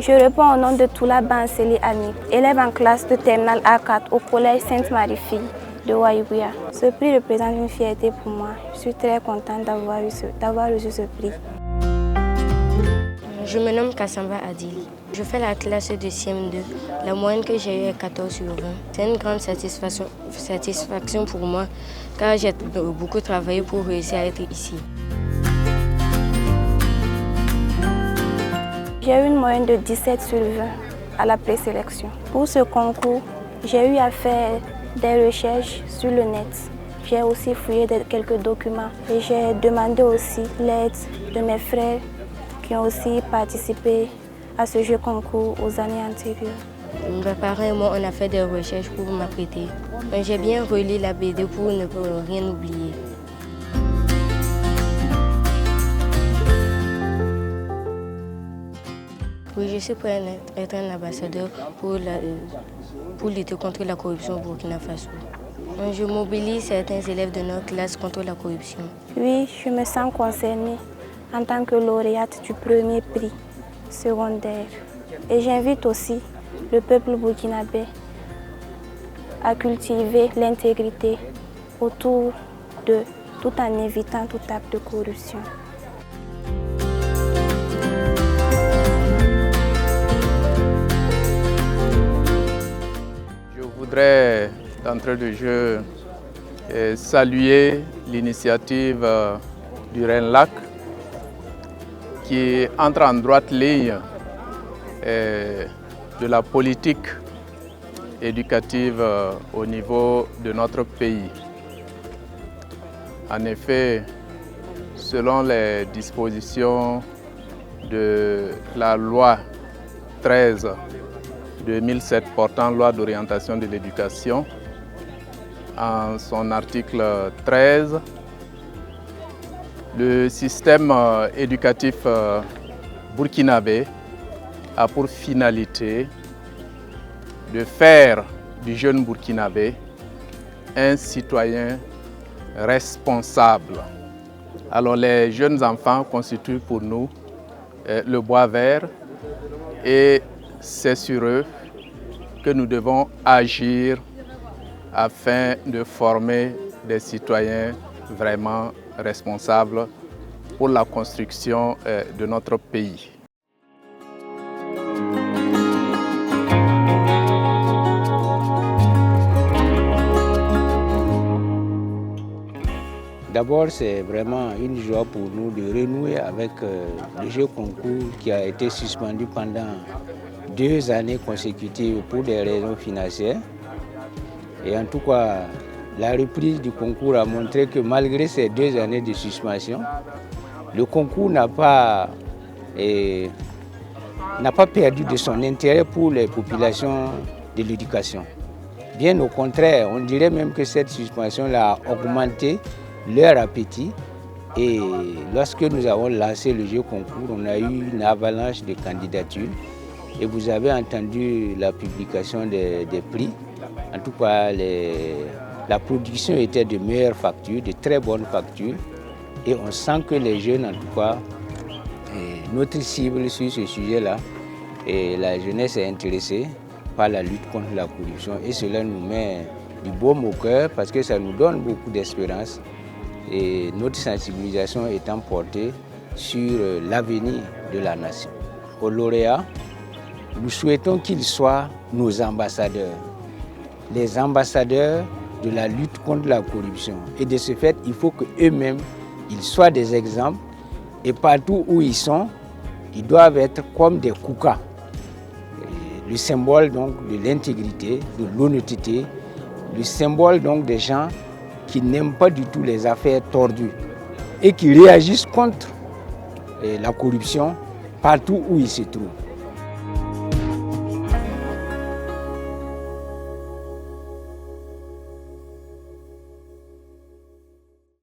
Je réponds au nom de Toula Banseli Annie, élève en classe de terminale A4 au collège Sainte-Marie-Fille de Waïbouya. Ce prix représente une fierté pour moi. Je suis très contente d'avoir reçu ce prix. Je me nomme Kassamba Adil. Je fais la classe de CM2. La moyenne que j'ai eue est 14 sur 20. C'est une grande satisfaction pour moi car j'ai beaucoup travaillé pour réussir à être ici. J'ai eu une moyenne de 17 sur 20 à la présélection. Pour ce concours, j'ai eu à faire des recherches sur le net. J'ai aussi fouillé quelques documents et j'ai demandé aussi l'aide de mes frères qui ont aussi participé à ce jeu concours aux années antérieures. Mes parents et moi, on a fait des recherches pour m'apprêter. J'ai bien relu la BD pour ne rien oublier. Oui, je suis prêt à être un ambassadeur pour lutter contre la corruption au Burkina Faso. Je mobilise certains élèves de notre classe contre la corruption. Oui, je me sens concernée en tant que lauréate du premier prix secondaire. Et j'invite aussi le peuple burkinabé à cultiver l'intégrité autour d'eux, tout en évitant tout acte de corruption. Je voudrais, d'entrée de jeu, saluer l'initiative du RENLAC qui entre en droite ligne de la politique éducative au niveau de notre pays. En effet, selon les dispositions de la loi 13/2007 portant loi d'orientation de l'éducation, en son article 13, le système éducatif burkinabé a pour finalité de faire du jeune burkinabé un citoyen responsable. Alors les jeunes enfants constituent pour nous le bois vert et c'est sur eux que nous devons agir afin de former des citoyens vraiment responsables pour la construction de notre pays. D'abord, c'est vraiment une joie pour nous de renouer avec le jeu concours qui a été suspendu pendant 2 années consécutives pour des raisons financières. Et en tout cas, la reprise du concours a montré que malgré ces 2 années de suspension, le concours n'a pas perdu de son intérêt pour les populations de l'éducation. Bien au contraire, on dirait même que cette suspension-là a augmenté leur appétit. Et lorsque nous avons lancé le jeu concours, on a eu une avalanche de candidatures. Et vous avez entendu la publication des prix. En tout cas, la production était de meilleures factures, de très bonnes factures. Et on sent que les jeunes, en tout cas, notre cible sur ce sujet-là, et la jeunesse est intéressée par la lutte contre la corruption. Et cela nous met du baume au cœur parce que ça nous donne beaucoup d'espérance. Et notre sensibilisation étant portée sur l'avenir de la nation. Aux lauréats, nous souhaitons qu'ils soient nos ambassadeurs, les ambassadeurs de la lutte contre la corruption. Et de ce fait, il faut qu'eux-mêmes, ils soient des exemples et partout où ils sont, ils doivent être comme des koukas. Le symbole donc de l'intégrité, de l'honnêteté, le symbole donc des gens qui n'aiment pas du tout les affaires tordues et qui réagissent contre la corruption partout où ils se trouvent.